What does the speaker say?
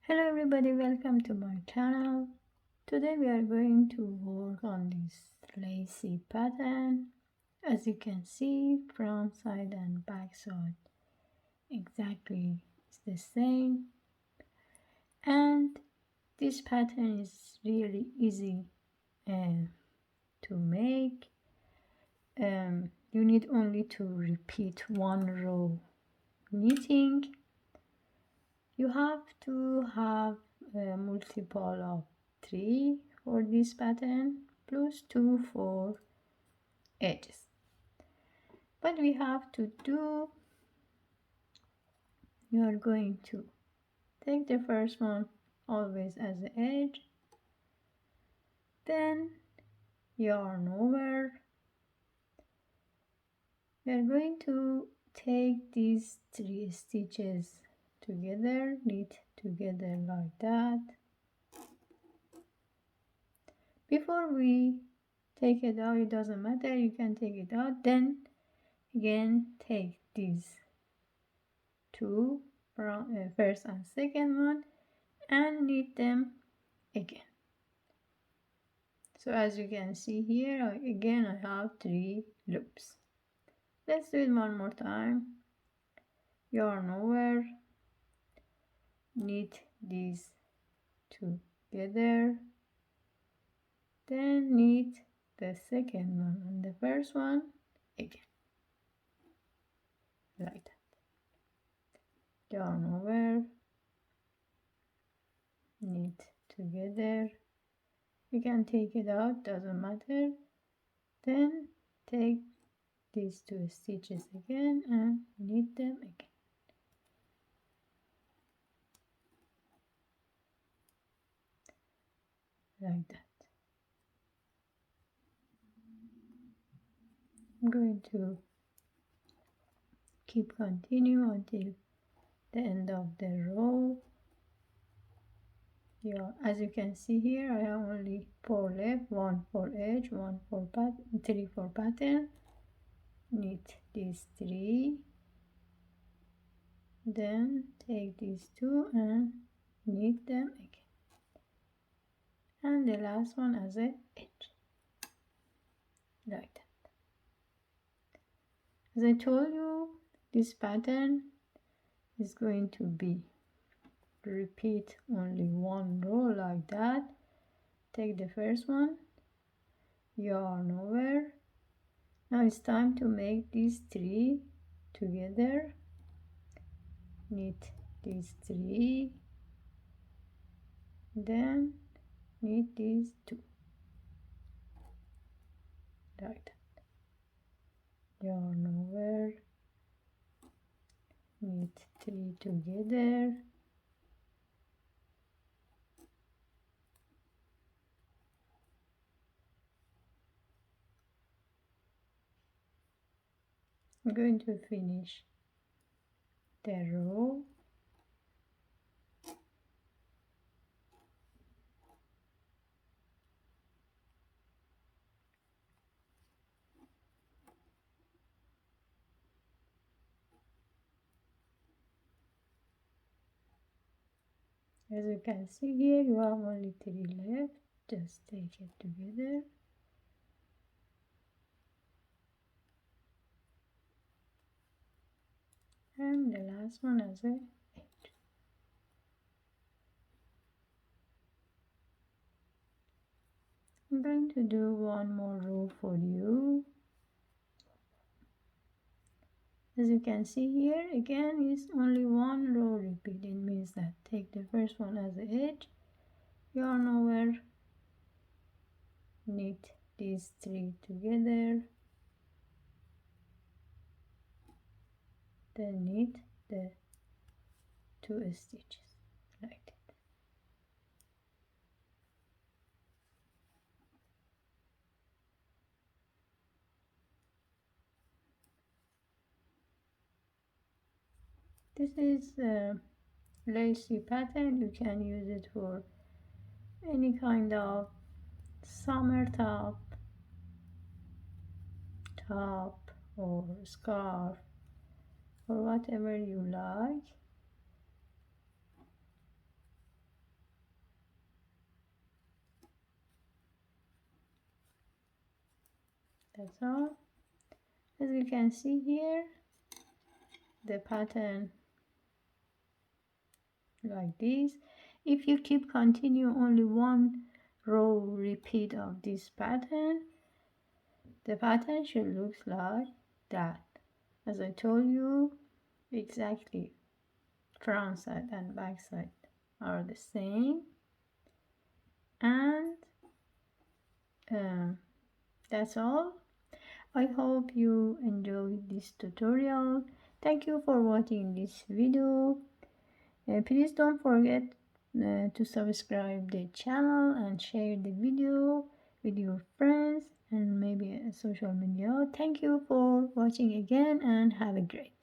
Hello everybody, welcome to my channel. Today we are going to work on this lacy pattern. As you can see, front side and back side exactly is the same, and this pattern is really easy to make. You need only to repeat one row knitting. You have to have a multiple of 3 for this pattern plus 2 for edges. What we have to do, you are going to take the first one always as the edge, then yarn over. We are going to take these 3 stitches together, knit together like that. Before we take it out, it doesn't matter, you can take it out, then again take these 2 from first and second one and knit them again. So as you can see here, again I have 3 loops. Let's do it one more time. Yarn over, knit these together, then knit the second one and the first one again, like that. Yarn over, knit together. You can take it out, doesn't matter. Then take these 2 stitches again and knit them again. Like that. I'm going to keep continue until the end of the row. Yeah, as you can see here, I have only 4 left, 1 for edge, 1 for pattern, 3 for pattern. Knit these 3, then take these 2 and knit them again, and the last one as a edge, like that. As I told you, this pattern is going to be repeat only one row like that. Take the first one, yarn over. Now it's time to make these 3 together. Knit these 3, then knit these 2, like that. Yarn over, knit 3 together, I'm going to finish the row. As you can see here, you have only 3 left. Just take it together. And the last one as a edge. I'm going to do one more row for you. As you can see here, again is only one row repeat. It means that take the first one as the edge, yarn over, knit these 3 together, then knit the 2 stitches like that. This is a lacy pattern. You can use it for any kind of summer top or scarf or whatever you like. That's all. As you can see here, the pattern like this. If you keep continue only one row repeat of this pattern, the pattern should look like that. As I told you, exactly front side and back side are the same. And that's all. I hope you enjoyed this tutorial. Thank you for watching this video. Please don't forget to subscribe the channel and share the video with your friends and maybe social media. Thank you for watching again and have a great day.